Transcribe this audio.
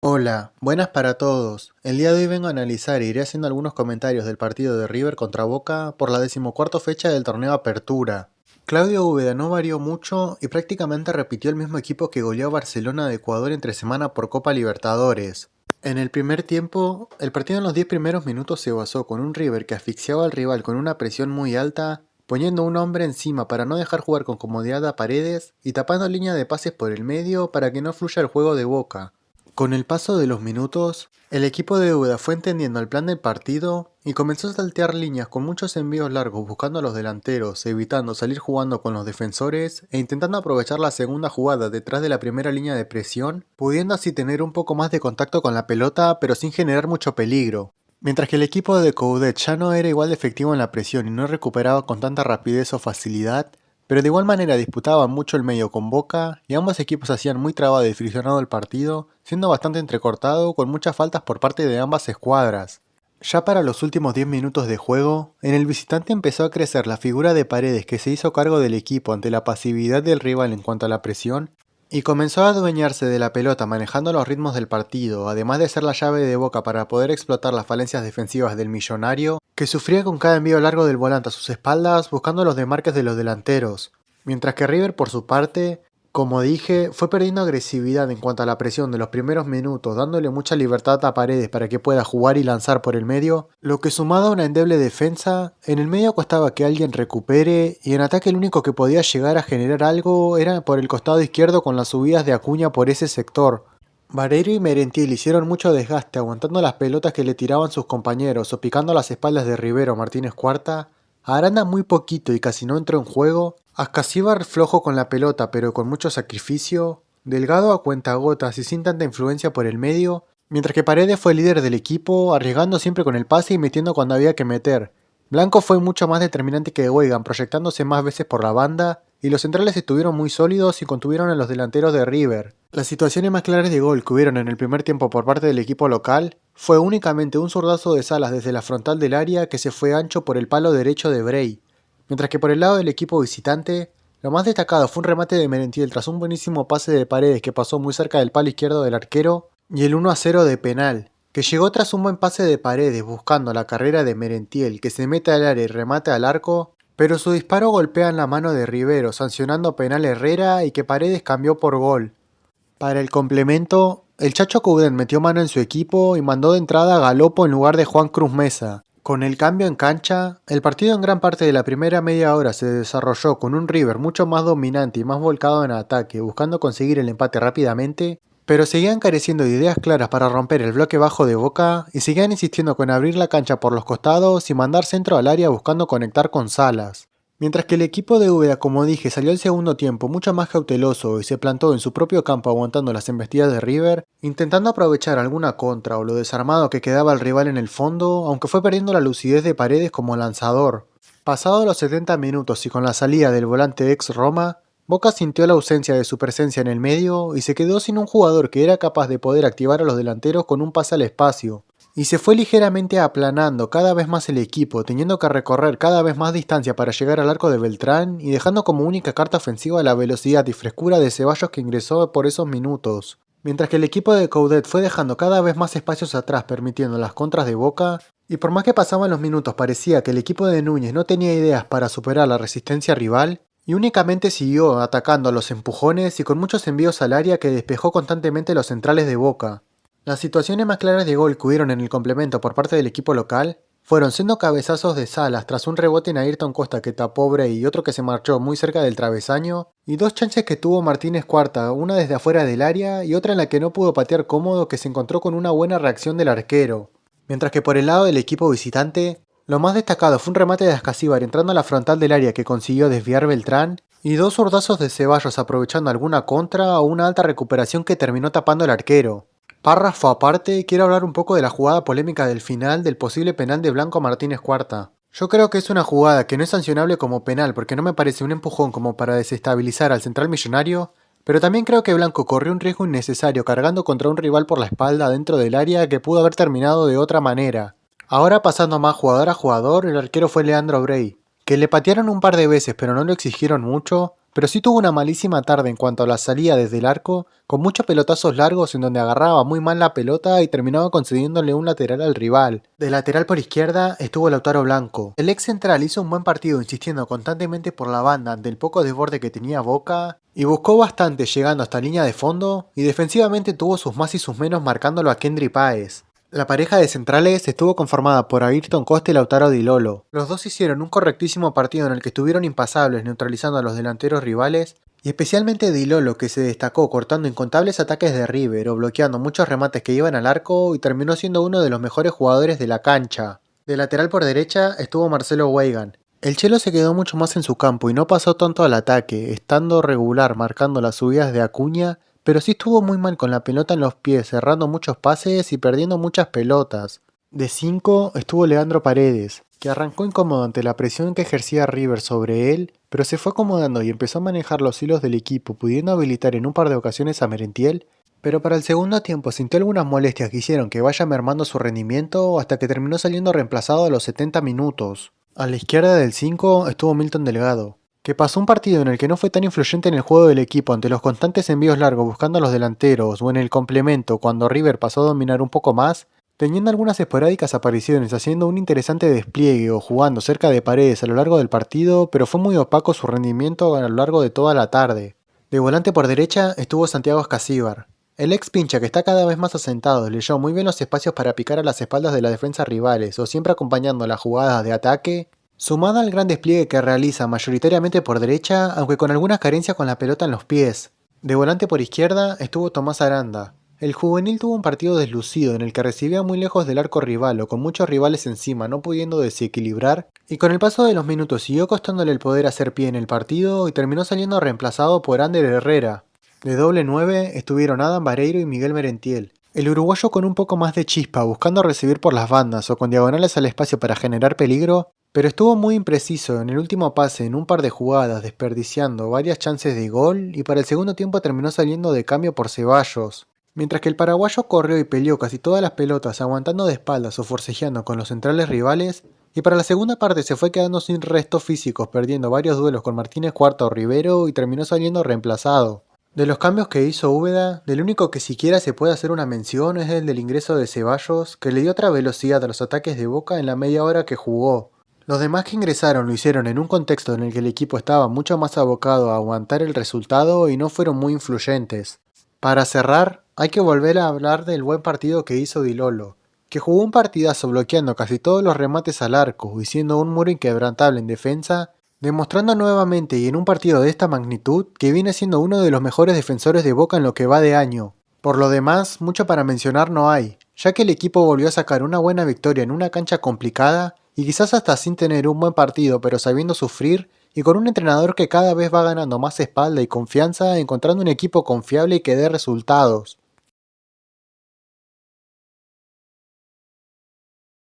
Hola, buenas para todos. El día de hoy vengo a analizar e iré haciendo algunos comentarios del partido de River contra Boca por la 14ª fecha del torneo Apertura. Claudio Úbeda no varió mucho y prácticamente repitió el mismo equipo que goleó a Barcelona de Ecuador entre semana por Copa Libertadores. En el primer tiempo, el partido en los 10 primeros minutos se basó con un River que asfixiaba al rival con una presión muy alta, poniendo un hombre encima para no dejar jugar con comodidad a Paredes y tapando línea de pases por el medio para que no fluya el juego de Boca. Con el paso de los minutos, el equipo de Úbeda fue entendiendo el plan del partido y comenzó a saltear líneas con muchos envíos largos buscando a los delanteros, evitando salir jugando con los defensores e intentando aprovechar la segunda jugada detrás de la primera línea de presión, pudiendo así tener un poco más de contacto con la pelota pero sin generar mucho peligro. Mientras que el equipo de Coudet ya no era igual de efectivo en la presión y no recuperaba con tanta rapidez o facilidad, pero de igual manera disputaban mucho el medio con Boca y ambos equipos hacían muy trabado y friccionado el partido, siendo bastante entrecortado con muchas faltas por parte de ambas escuadras. Ya para los últimos 10 minutos de juego, en el visitante empezó a crecer la figura de Paredes que se hizo cargo del equipo ante la pasividad del rival en cuanto a la presión, y comenzó a adueñarse de la pelota manejando los ritmos del partido, además de ser la llave de Boca para poder explotar las falencias defensivas del millonario, que sufría con cada envío largo del volante a sus espaldas buscando los desmarques de los delanteros. Mientras que River por su parte, como dije, fue perdiendo agresividad en cuanto a la presión de los primeros minutos, dándole mucha libertad a Paredes para que pueda jugar y lanzar por el medio, lo que sumado a una endeble defensa, en el medio costaba que alguien recupere y en ataque el único que podía llegar a generar algo era por el costado izquierdo con las subidas de Acuña por ese sector. Barreiro y Merentiel hicieron mucho desgaste aguantando las pelotas que le tiraban sus compañeros o picando las espaldas de Rivero Martínez Cuarta. Aranda muy poquito y casi no entró en juego. Ascasíbar flojo con la pelota pero con mucho sacrificio. Delgado a cuentagotas y sin tanta influencia por el medio. Mientras que Paredes fue líder del equipo, arriesgando siempre con el pase y metiendo cuando había que meter. Blanco fue mucho más determinante que Weigand, proyectándose más veces por la banda, y los centrales estuvieron muy sólidos y contuvieron a los delanteros de River. Las situaciones más claras de gol que hubieron en el primer tiempo por parte del equipo local fue únicamente un zurdazo de Salas desde la frontal del área que se fue ancho por el palo derecho de Bray, mientras que por el lado del equipo visitante, lo más destacado fue un remate de Merentiel tras un buenísimo pase de Paredes que pasó muy cerca del palo izquierdo del arquero y el 1-0 de penal, que llegó tras un buen pase de Paredes buscando la carrera de Merentiel que se mete al área y remata al arco, pero su disparo golpea en la mano de Rivero, sancionando penal Herrera y que Paredes cambió por gol. Para el complemento, el Chacho Coudet metió mano en su equipo y mandó de entrada a Galopo en lugar de Juan Cruz Mesa. Con el cambio en cancha, el partido en gran parte de la primera media hora se desarrolló con un River mucho más dominante y más volcado en ataque, buscando conseguir el empate rápidamente, pero seguían careciendo de ideas claras para romper el bloque bajo de Boca y seguían insistiendo con abrir la cancha por los costados y mandar centro al área buscando conectar con Salas. Mientras que el equipo de Úbeda, como dije, salió al segundo tiempo mucho más cauteloso y se plantó en su propio campo aguantando las embestidas de River, intentando aprovechar alguna contra o lo desarmado que quedaba el rival en el fondo, aunque fue perdiendo la lucidez de Paredes como lanzador. Pasados los 70 minutos y con la salida del volante ex Roma, Boca sintió la ausencia de su presencia en el medio y se quedó sin un jugador que era capaz de poder activar a los delanteros con un pase al espacio. Y se fue ligeramente aplanando cada vez más el equipo, teniendo que recorrer cada vez más distancia para llegar al arco de Beltrán y dejando como única carta ofensiva la velocidad y frescura de Ceballos que ingresó por esos minutos. Mientras que el equipo de Coudet fue dejando cada vez más espacios atrás permitiendo las contras de Boca, y por más que pasaban los minutos parecía que el equipo de Núñez no tenía ideas para superar la resistencia rival, y únicamente siguió atacando a los empujones y con muchos envíos al área que despejó constantemente los centrales de Boca. Las situaciones más claras de gol que hubieron en el complemento por parte del equipo local fueron siendo cabezazos de Salas tras un rebote en Ayrton Costa que tapó Bray y otro que se marchó muy cerca del travesaño, y dos chances que tuvo Martínez Cuarta, una desde afuera del área y otra en la que no pudo patear cómodo que se encontró con una buena reacción del arquero. Mientras que por el lado del equipo visitante, lo más destacado fue un remate de Ascasíbar entrando a la frontal del área que consiguió desviar Beltrán, y dos zurdazos de Ceballos aprovechando alguna contra o una alta recuperación que terminó tapando el arquero. Párrafo aparte, quiero hablar un poco de la jugada polémica del final del posible penal de Blanco Martínez Cuarta. Yo creo que es una jugada que no es sancionable como penal porque no me parece un empujón como para desestabilizar al central millonario, pero también creo que Blanco corrió un riesgo innecesario cargando contra un rival por la espalda dentro del área que pudo haber terminado de otra manera. Ahora pasando más jugador a jugador, el arquero fue Leandro Bray, que le patearon un par de veces pero no lo exigieron mucho, pero sí tuvo una malísima tarde en cuanto a la salida desde el arco, con muchos pelotazos largos en donde agarraba muy mal la pelota y terminaba concediéndole un lateral al rival. De lateral por izquierda estuvo Lautaro Blanco. El ex central hizo un buen partido insistiendo constantemente por la banda ante el poco desborde que tenía Boca, y buscó bastante llegando hasta línea de fondo, y defensivamente tuvo sus más y sus menos marcándolo a Kendry Páez. La pareja de centrales estuvo conformada por Ayrton Costa y Lautaro Di Lolo. Los dos hicieron un correctísimo partido en el que estuvieron impasables neutralizando a los delanteros rivales, y especialmente Di Lolo, que se destacó cortando incontables ataques de River o bloqueando muchos remates que iban al arco y terminó siendo uno de los mejores jugadores de la cancha. De lateral por derecha estuvo Marcelo Weigan. El Chelo se quedó mucho más en su campo y no pasó tanto al ataque, estando regular marcando las subidas de Acuña, pero sí estuvo muy mal con la pelota en los pies, errando muchos pases y perdiendo muchas pelotas. De 5 estuvo Leandro Paredes, que arrancó incómodo ante la presión que ejercía River sobre él, pero se fue acomodando y empezó a manejar los hilos del equipo, pudiendo habilitar en un par de ocasiones a Merentiel, pero para el segundo tiempo sintió algunas molestias que hicieron que vaya mermando su rendimiento hasta que terminó saliendo reemplazado a los 70 minutos. A la izquierda del 5 estuvo Milton Delgado, que pasó un partido en el que no fue tan influyente en el juego del equipo ante los constantes envíos largos buscando a los delanteros o en el complemento cuando River pasó a dominar un poco más, teniendo algunas esporádicas apariciones haciendo un interesante despliegue o jugando cerca de Paredes a lo largo del partido, pero fue muy opaco su rendimiento a lo largo de toda la tarde. De volante por derecha estuvo Santiago Escacíbar. El ex pincha, que está cada vez más asentado, leyó muy bien los espacios para picar a las espaldas de la defensa rivales o siempre acompañando las jugadas de ataque, sumada al gran despliegue que realiza mayoritariamente por derecha, aunque con algunas carencias con la pelota en los pies. De volante por izquierda estuvo Tomás Aranda. El juvenil tuvo un partido deslucido en el que recibía muy lejos del arco rival o con muchos rivales encima no pudiendo desequilibrar, y con el paso de los minutos siguió costándole el poder hacer pie en el partido y terminó saliendo reemplazado por Ander Herrera. De doble 9 estuvieron Adam Vareiro y Miguel Merentiel. El uruguayo con un poco más de chispa buscando recibir por las bandas o con diagonales al espacio para generar peligro, pero estuvo muy impreciso en el último pase en un par de jugadas desperdiciando varias chances de gol y para el segundo tiempo terminó saliendo de cambio por Ceballos. Mientras que el paraguayo corrió y peleó casi todas las pelotas aguantando de espaldas o forcejeando con los centrales rivales, y para la segunda parte se fue quedando sin restos físicos perdiendo varios duelos con Martínez Cuarta o Rivero y terminó saliendo reemplazado. De los cambios que hizo Úbeda, del único que siquiera se puede hacer una mención es el del ingreso de Ceballos, que le dio otra velocidad a los ataques de Boca en la media hora que jugó. Los demás que ingresaron lo hicieron en un contexto en el que el equipo estaba mucho más abocado a aguantar el resultado y no fueron muy influyentes. Para cerrar, hay que volver a hablar del buen partido que hizo Di Lolo, que jugó un partidazo bloqueando casi todos los remates al arco y siendo un muro inquebrantable en defensa, demostrando nuevamente y en un partido de esta magnitud que viene siendo uno de los mejores defensores de Boca en lo que va de año. Por lo demás, mucho para mencionar no hay, ya que el equipo volvió a sacar una buena victoria en una cancha complicada y quizás hasta sin tener un buen partido pero sabiendo sufrir y con un entrenador que cada vez va ganando más espalda y confianza encontrando un equipo confiable y que dé resultados.